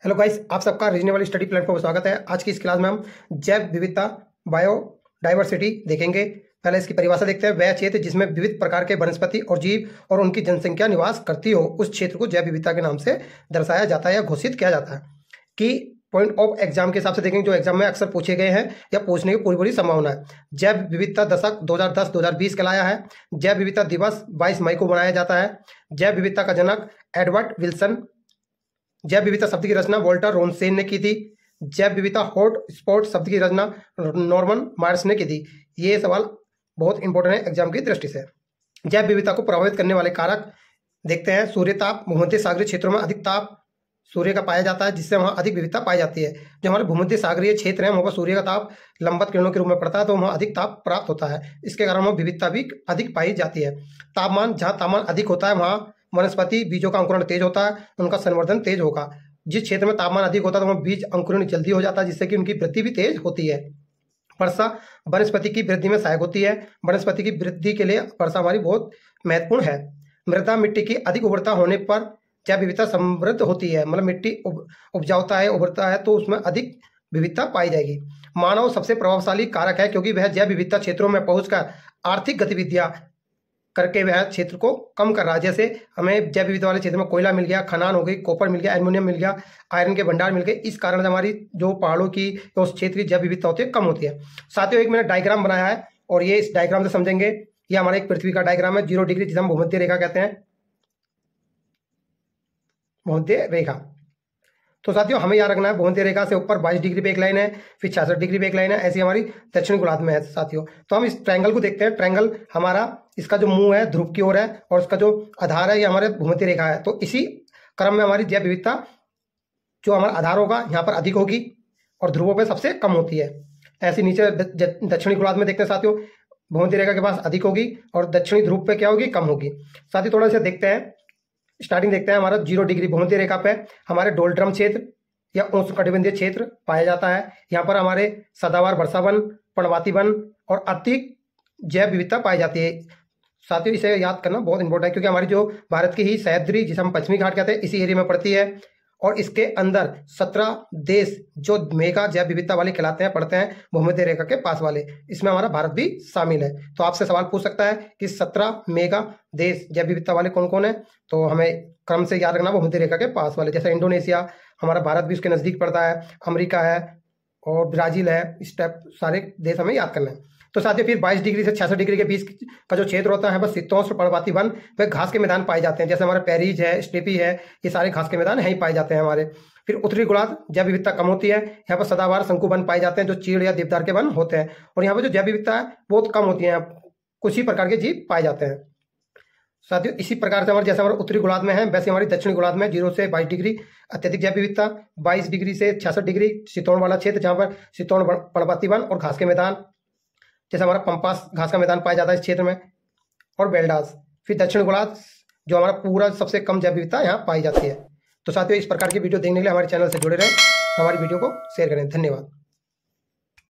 Hello guys, आप सबका reasonable study platform पर स्वागत है। आज की इस क्लास में हम जैव विविधता बायोडाइवर्सिटी देखेंगे। पहले इसकी परिभाषा देखते हैं। वह क्षेत्र जिसमें विविध प्रकार के वनस्पति और जीव और उनकी जनसंख्या निवास करती हो, उस क्षेत्र को जैव विविधता के नाम से दर्शाया जाता है या घोषित किया जाता है। कि पॉइंट ऑफ एग्जाम के हिसाब से देखेंगे, जो एग्जाम में अक्सर पूछे गए हैं या पूछने की पूरी संभावना है। जैव विविधता दशक 2010-2020 कहलाया है। जैव विविधता दिवस 22 मई को मनाया जाता है। जैव विविधता का जनक एडवर्ड विल्सन। जैव विविधता शब्द की रचना वोल्टर रोनसेन ने की थी। जैव विविधता हॉट स्पॉट शब्द की रचना नॉर्मन मार्स ने की थी। ये सवाल बहुत इंपॉर्टेंट है एग्जाम की दृष्टि से। जैव विविधता को प्रभावित करने वाले कारक देखते हैं। सूर्य ताप। भूमध्य सागरीय क्षेत्रों में अधिक ताप सूर्य का पाया जाता है, जिससे वहाँ अधिक विविधता पाई जाती है। जो हमारे भूमध्य सागरीय क्षेत्र है, वहाँ पर सूर्य का ताप लंबवत किरणों के रूप में पड़ता है, तो वहाँ अधिक ताप प्राप्त होता है। इसके कारण वहाँ विविधता भी अधिक पाई जाती है। तापमान, जहाँ तापमान अधिक होता है वहाँ वनस्पति बीजों का अंकुरण तेज होता है, उनका संवर्धन तेज होगा। जिस क्षेत्र में तापमान अधिक होता है तो वहाँ बीज अंकुरण जल्दी हो जाता है, जिससे कि उनकी वृद्धि भी तेज होती है। वर्षा वनस्पति की वृद्धि में सहायक होती है। वनस्पति की वृद्धि के लिए वर्षा हमारी बहुत महत्वपूर्ण है। मृदा मिट्टी की अधिक उर्वरता होने पर जैव विविधता समृद्ध होती है। मतलब मिट्टी उपजाऊता है, उभरता है, तो उसमें अधिक विविधता पाई जाएगी। मानव सबसे प्रभावशाली कारक है, क्योंकि वह जैव विविधता क्षेत्रों में पहुंचकर आर्थिक गतिविधियां करके वह क्षेत्र को कम कर रहा है। जैसे हमें जैव विविधता वाले क्षेत्र में कोयला मिल गया, खनान हो गई, कॉपर मिल गया, एल्युमिनियम मिल गया, आयरन के भंडार मिल गए। इस कारण से हमारी जो पहाड़ों की उस क्षेत्र की जैव विविधता होती है कम होती है। साथियों, एक मैंने डायग्राम बनाया है और ये इस डायग्राम से समझेंगे। ये हमारे एक पृथ्वी का डायग्राम है, 0 डिग्री, जिसे हम भूमध्य रेखा कहते हैं, भूमध्य रेखा। तो साथियों, हमें याद रखना है भूमध्य रेखा से ऊपर 22 डिग्री पे एक लाइन है, फिर 66 डिग्री पे एक लाइन है। ऐसी हमारी दक्षिण गोलार्ध में है साथियों। तो हम इस ट्रायंगल को देखते हैं। ट्रायंगल हमारा, इसका जो मुंह है ध्रुव की ओर है और इसका जो आधार है ये हमारे भूमध्य रेखा है। तो इसी क्रम में हमारी जैव विविधता जो हमारा आधार होगा यहाँ पर अधिक होगी और ध्रुवों पर सबसे कम होती है। ऐसी नीचे दक्षिणी गोलार्ध में देखते हैं साथियों, भूमध्य रेखा के पास अधिक होगी और दक्षिणी ध्रुव पे क्या होगी, कम होगी। साथ ही थोड़ा सा देखते हैं, स्टार्टिंग देखते हैं। हमारा 0 डिग्री भूमध्य रेखा पे हमारे डोलड्रम क्षेत्र या उष्णकटिबंधीय क्षेत्र पाया जाता है। यहाँ पर हमारे सदाबहार वर्षा वन, पर्णपाती वन और अधिक जैव विविधता पाई जाती है। साथियों, इसे याद करना बहुत इंपॉर्टेंट है, क्योंकि हमारी जो भारत की ही सह्याद्री, जिसे हम पश्चिमी घाट कहते हैं, इसी एरिया में पड़ती है। और इसके अंदर 17 देश जो मेगा जैव विविधता वाले कहलाते हैं, पड़ते हैं भूमध्य रेखा के पास वाले। इसमें हमारा भारत भी शामिल है। तो आपसे सवाल पूछ सकता है कि 17 मेगा देश जैव विविधता वाले कौन कौन है। तो हमें क्रम से याद रखना, भूमध्य रेखा के पास वाले, जैसे इंडोनेशिया, हमारा भारत भी उसके नजदीक पड़ता है, अमेरिका है और ब्राजील है। इस टाइप सारे देश हमें याद करना है। तो साथियों, फिर 22 डिग्री से 66 डिग्री के बीच का जो क्षेत्र होता है, बस शीतोष्ण पर्णपाती वन, वे घास के मैदान पाए जाते हैं। जैसे हमारे पेरीज है, स्टेपी है, ये सारे घास के मैदान यहीं पाए जाते हैं हमारे। फिर उत्तरी गोलार्ध जैव विविधता कम होती है। यहाँ पर सदाबहार शंकु वन पाए जाते हैं, जो चीड़ या देवदार के वन होते हैं। और यहाँ पर जो जैव विविधता है बहुत कम होती है, कुछ ही प्रकार के जीव पाए जाते हैं। साथियों, इसी प्रकार से हमारे, जैसे हमारे उत्तरी गोलार्ध में है, वैसे हमारी दक्षिणी गोलार्ध में 0 से 22 डिग्री अत्यधिक जैव विविधता, 22 डिग्री से 66 डिग्री शीतोष्ण वाला क्षेत्र, जहाँ पर शीतोष्ण पर्णपाती वन और घास के मैदान, जैसे हमारा पंपास घास का मैदान पाया जाता है इस क्षेत्र में, और बेल्डास। फिर दक्षिण गोलार्ध जो हमारा पूरा सबसे कम जैव विविधता यहाँ पाई जाती है। तो साथियों, इस प्रकार की वीडियो देखने के लिए हमारे चैनल से जुड़े रहें, हमारी वीडियो को शेयर करें। धन्यवाद।